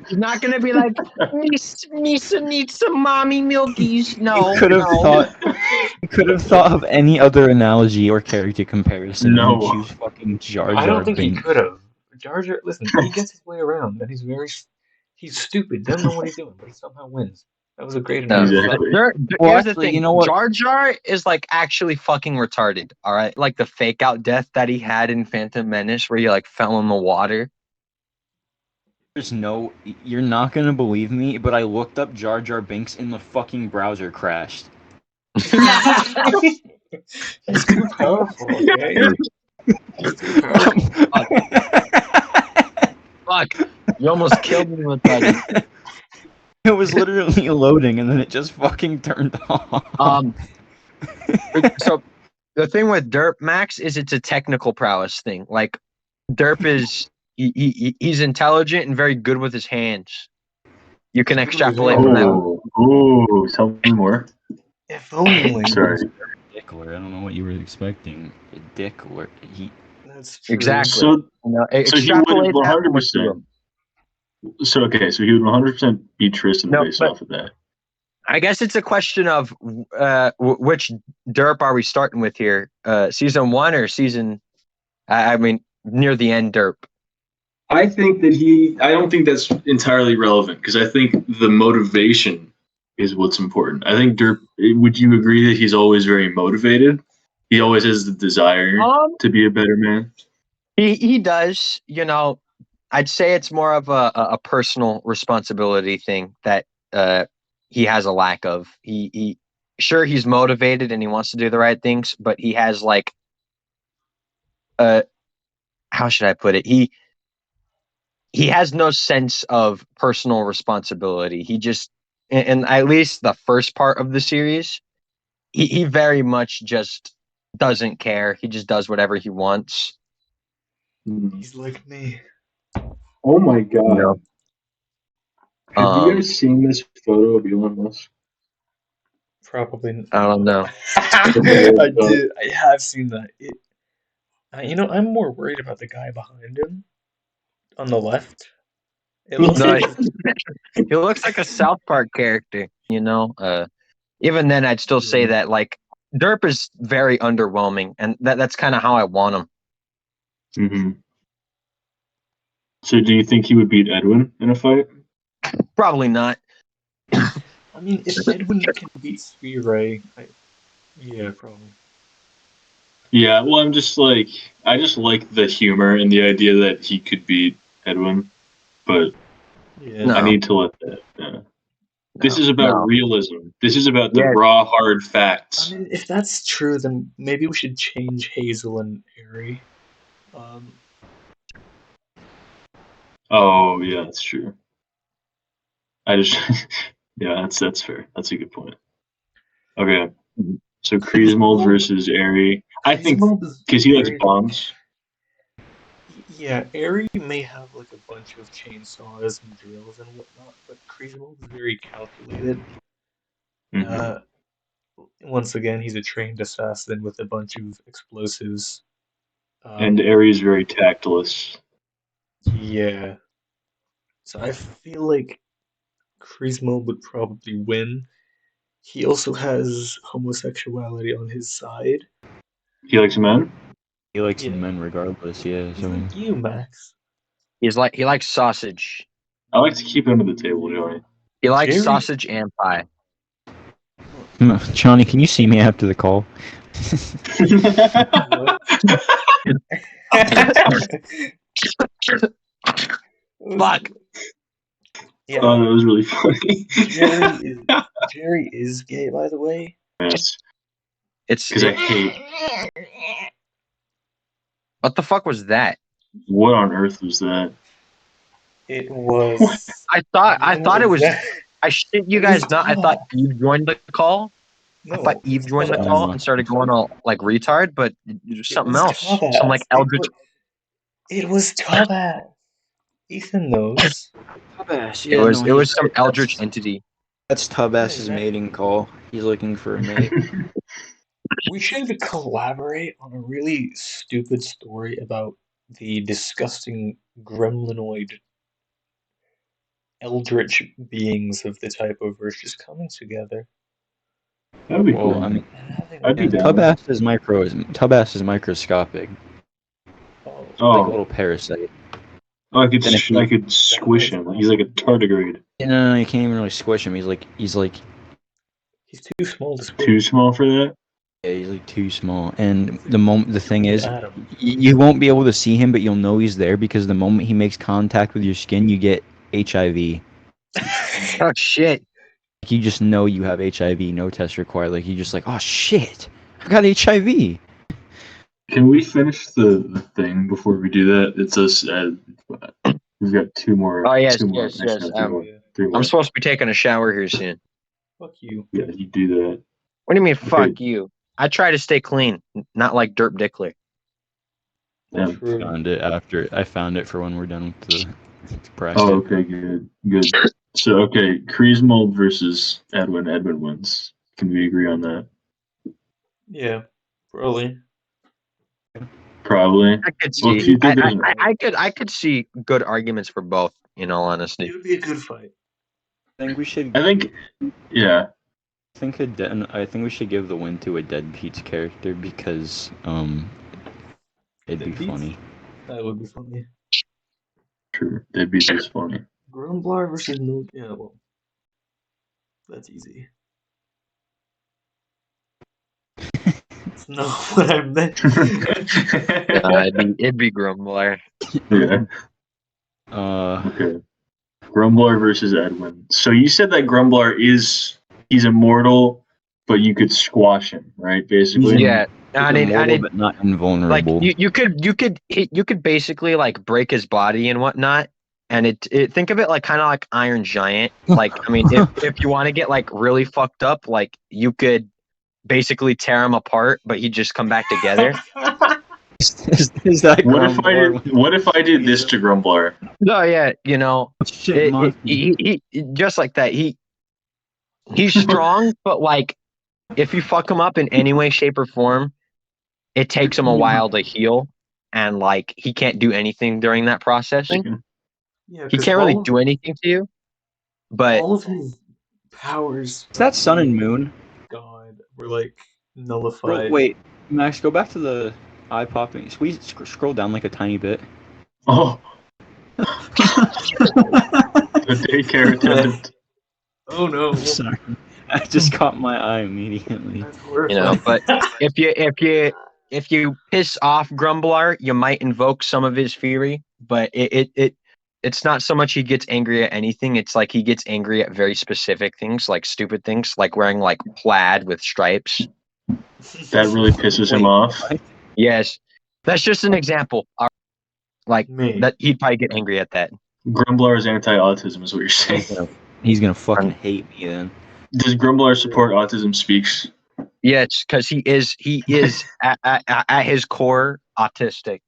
he's not going to be like Misa needs some mommy milkies. No, You could have thought of any other analogy or character comparison. No. And choose fucking Jar Jar I don't think Binks. he could have. Jar Jar, listen, he gets his way around, and he's stupid, doesn't know what he's doing, but he somehow wins. That was a great No. analogy. Exactly. Well, Here's the actually, thing. you know what? Jar Jar is like actually fucking retarded. All right, like the fake out death that he had in Phantom Menace, where he like fell in the water. You're not gonna believe me, but I looked up Jar Jar Binks and the fucking browser crashed. He's too powerful, okay? He's too powerful. Fuck! You almost killed me with that. It was literally loading, and then it just fucking turned off. So the thing with Derp Max is it's a technical prowess thing. Like Derp is he's intelligent and very good with his hands. You can extrapolate from that. Oh, tell me more. If only. Sorry. Dickler, I don't know what you were expecting. Dickler, That's true. Exactly. So You know, he would extrapolate that from what you 100%. do. So he would 100% beat Tristan No, based but- off of that. I guess it's a question of which derp are we starting with here? Season 1 or season? I mean, near the end derp. I think that I don't think that's entirely relevant because I think the motivation is what's important. I think Derp. Would you agree that he's always very motivated? He always has the desire to be a better man. He does. I'd say it's more of a personal responsibility thing that he has a lack of. He sure he's motivated and he wants to do the right things, but he has like how should I put it? He has no sense of personal responsibility. He just, in at least the first part of the series, he very much just doesn't care. He just does whatever he wants. He's like me. Oh my god! No. Have you guys seen this photo of Elon Musk? Probably not. I don't know. I did. I have seen that. I'm more worried about the guy behind him on the left. It looks No, like he looks like a South Park character. Even then, I'd still say that like Derp is very underwhelming, and that's kind of how I want him. Mm-hmm. So, do you think he would beat Edwin in a fight? Probably not. I mean, if Edwin can beat Ray, yeah, probably. Yeah, well, I just like the humor and the idea that he could beat Edwin, but Yeah. I need to let that. This is about realism. This is about the raw, hard facts. I mean, if that's true, then maybe we should change Hazel and Harry. Oh yeah, that's true. Yeah, that's fair. That's a good point. Okay, so Kreismold versus Airy. I think because he likes bombs. Yeah, Airy may have like a bunch of chainsaws and drills and whatnot, but Kreismold is very calculated. Mm-hmm. Once again, he's a trained assassin with a bunch of explosives. And Airy is very tactless. Yeah. So I feel like Kreismold would probably win. He also has homosexuality on his side. He likes men? He likes men regardless, yeah. He's like you, Max. He likes sausage. I like to keep it under the table, Joey. He likes sausage and pie. Johnny, can you see me after the call? Fuck. Yeah. Oh, that was really funny. Jerry is gay, by the way. Yes. It's because I hate. What the fuck was that? What on earth was that? It was. I thought it was. I shit you guys not. I thought Eve joined the call. No, I thought Eve joined the call and started going all like retard, but something else. Some like eldritch. It was Tubass. Ethan knows. Tubass, yeah. It was some eldritch entity. That's Tubass's mating call. He's looking for a mate. We should collaborate on a really stupid story about the disgusting gremlinoid eldritch beings of the Typoverse just coming together. That'd be cool. I mean, I'd be down. Tubass is microscopic. Oh. Like a little parasite. Oh, I could squish him. He's like a tardigrade. No, you can't even really squish him. He's too small to squish. Too small for that? Yeah, he's like too small. And the thing is, you won't be able to see him, but you'll know he's there because the moment he makes contact with your skin, you get HIV. Oh shit. You just know you have HIV, no test required. Like, you're just like, oh shit, I got HIV. Can we finish the thing before we do that? It's us. We've got two more. Oh yes, yes. Three more. I'm supposed to be taking a shower here soon. Fuck you. Yeah, you do that. What do you mean, fuck you? I try to stay clean, not like Derp Dickler. Yeah. I found it for when we're done with the practice. Oh, okay, good. So, okay, Kreismold versus Edwin. Edwin wins. Can we agree on that? Yeah, probably. I could see. I could see good arguments for both. In all honesty, it would be a good fight. Yeah. I think we should give the win to a Dead Pete's character because it'd be funny. That would be funny. true. That'd be just funny. Grumblar versus no. Yeah, well, that's easy. That's not what I meant. It'd be Grumbler. Yeah. Uh, Okay. Grumblar versus Edwin. So you said that Grumblar he's immortal, but you could squash him, right? Basically. Yeah, he's and immortal, it but not like invulnerable. you could basically like break his body and whatnot, and it think of it like kind of like Iron Giant. Like I mean, if you want to get like really fucked up, like you could basically tear him apart, but he'd just come back together. is that Grumblar? What if I did this to Grumblar? No, yeah, you know, Shit, monkey. he just like that. He's strong, but like if you fuck him up in any way, shape, or form, it takes him a while to heal, and like he can't do anything during that process. Yeah, He can't really do anything to you. But all of his powers. Is that Sun and Moon? God, were like Bro, nullified. wait, Max, go back to the eye popping. Scroll down like a tiny bit. Oh. The daycare attendant. Oh no! Sorry, I just caught my eye immediately. That's horrifying. you know, but if you piss off Grumblar, you might invoke some of his fury. But it's not so much he gets angry at anything. It's like he gets angry at very specific things, like stupid things, like wearing like plaid with stripes. That really pisses him Wait, off. what? Yes, that's just an example. Like Me. that, he'd probably get angry at that. Grumblar is anti-autism, is what you're saying. He's gonna fucking hate me then. Does Grumblar support Autism Speaks? Yeah, it's because he is at his core autistic.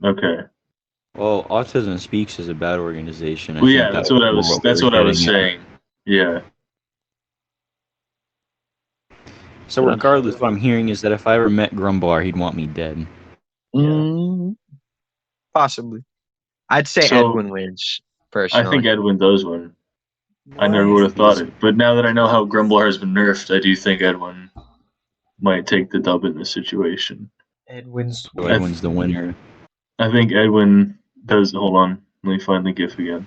Okay. Well, Autism Speaks is a bad organization. Well, yeah, that's what I was saying. Yeah. So regardless, what I'm hearing is that if I ever met Grumblar, he'd want me dead. Possibly. I'd say So, Edwin wins personally. I think Edwin does win. I never would have thought it. But now that I know how Grumblar has been nerfed, I do think Edwin might take the dub in this situation. Edwin's So Edwin's the winner. I think Edwin does. Hold on. Let me find the GIF again.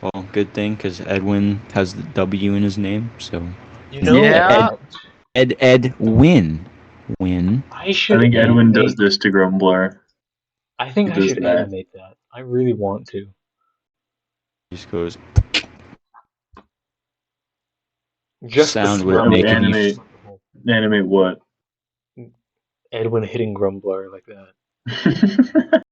Well, good thing, because Edwin has the W in his name, so... You know, Yeah. Edwin. Win. I should. I think Edwin does animate- this to Grumblar. I think He I does should that. animate that. I really want to. Just goes... Just Sound the would smell. make Animate what? Edwin hitting Grumblar like that.